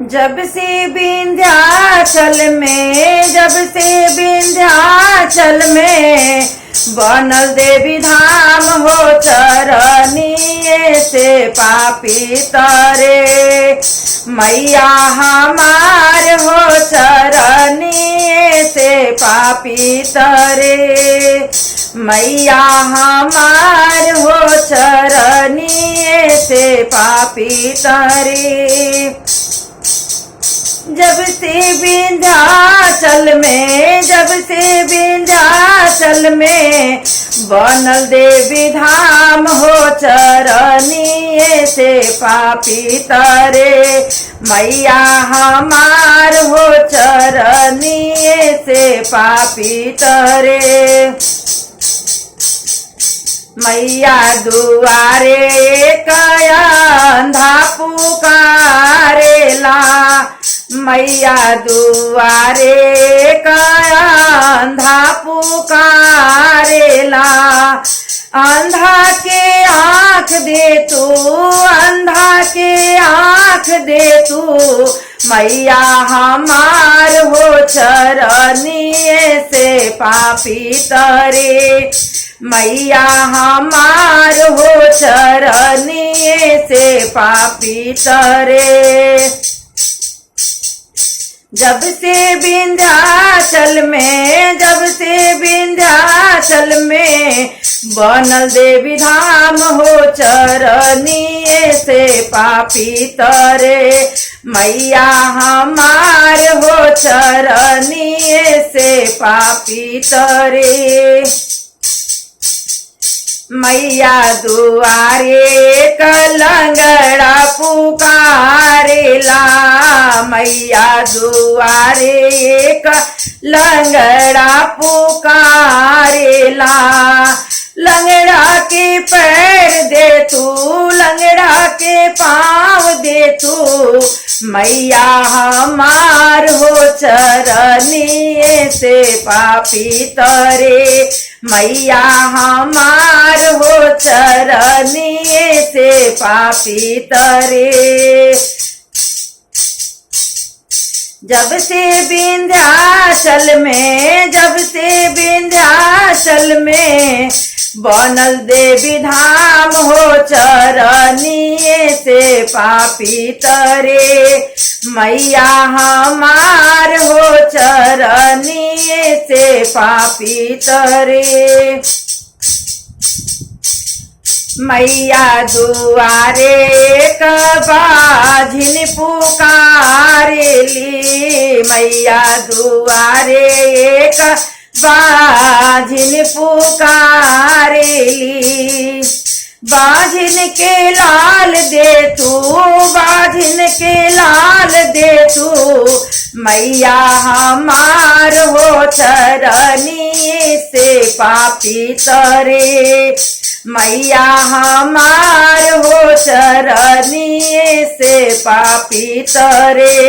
जब से विंध्याचल में, जब से विंध्याचल में बनल देवी धाम हो, चरनिए से पापी तरे मैया हमार हो, चरनिए से पापी तरे मैया हमार हो, चरनिए से पापी तरे। जब से विंध्याचल में, जब से विंध्याचल में बनल देवी धाम हो, चरनिए से पापी तरे मैया हमार हो, चरनिए से पापी तरे। मैया दुआरे एक अंधा पुकारेला, मैया दुआरे एक अंधा पुकारेला। अंधा के आँख दे तू, अंधा के आँख दे तू मैया हमार हो, चरनिए से पापी तरे मैया हमार हो, चरनिए से पापी तरे। जब से विंध्याचल में, जब से विंध्याचल में बनल देवी धाम हो, चरनिए से पापी तरे मैया हमार हो, चरनिए से पापी तरे। मैया दुआरे एक लंगड़ा पुकारेला, मैया दुआरे एक लंगड़ा पुकारेला। लंगड़ा के पैर दे तू, लंगड़ा के पाँव दे तू मैया हमार हो, चरनिए से पापी तरे मैया हमार हो, चरनिए से पापी तरे। जब से विंध्याचल में, जब से विंध्याचल में बनल देवी धाम हो, चरनिए से पापी तरे मैया हमार हो, चरनिए से पापी तरे। मैया दुआरे एक बाझिन पुकारेली, मैया दुआरे एक बाझिन पुकारेली। बाझिन के लाल दे तू, बाझिन के लाल दे तू मैया हमार हो, चरनिए से पापी तरे मैया हमार हो, चरनिए से पापी तरे।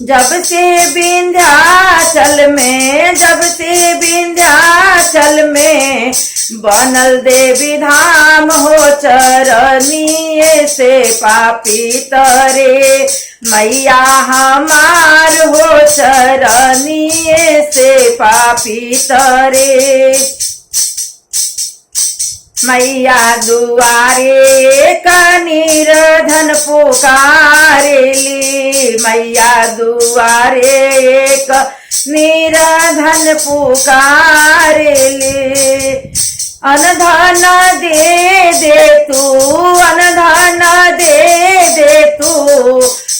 जब से विंध्याचल में, जब से विंध्याचल में बनल देवी धाम हो, चरनिए से पापी तरे मैया हमार हो, चरनिए से पापी तरे। मैया दुआरे निर्धन पुकारेली, मैया दुआरे एक निर्धन पुकारेली। अनधन दे दे तू, अनधन दे दे तू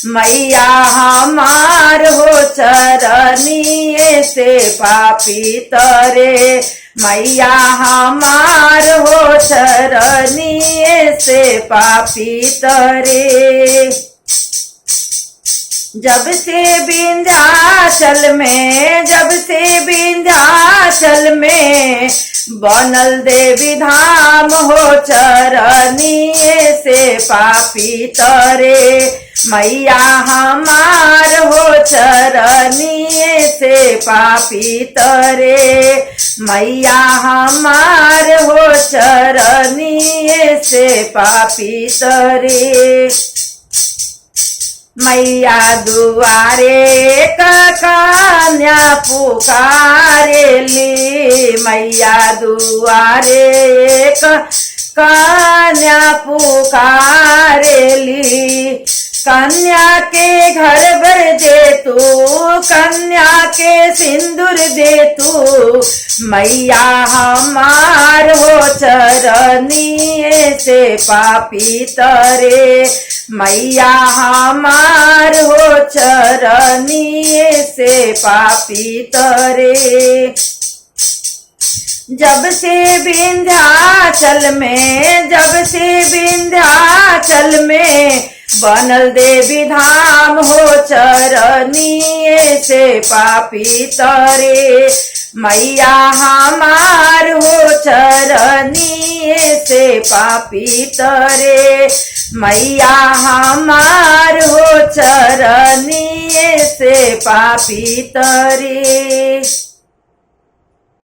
मैया हमार हो, चरनिए से पापी तरे मैया हमार हो, चरनिए से पापी तरे। जब से विंध्याचल में, जब से विंध्याचल में बनल देवी धाम हो, चरनिए से पापी तरे। मैया हमार हो चरनिए से पापी तरे। मैया हमार हो चरनिए से पापी तरे। मैया दुआरे कन्या पुकारेली। मैया दुआरे कन्या पुकारेली। कन्या के घर भर दे तू, कन्या के सिंदूर दे तू। मैया हमार हो चरनिए से पापी तरे। मैया हमार हो चरनिए से पापी तरे। जब से विंध्याचल में, जब से विंध्याचल में बनल देवी धाम हो चरनिए से पापी तरे। मैया हमार हो चरनिए से पापी तरे। मैया हमार हो चरनिए से पापी तरे।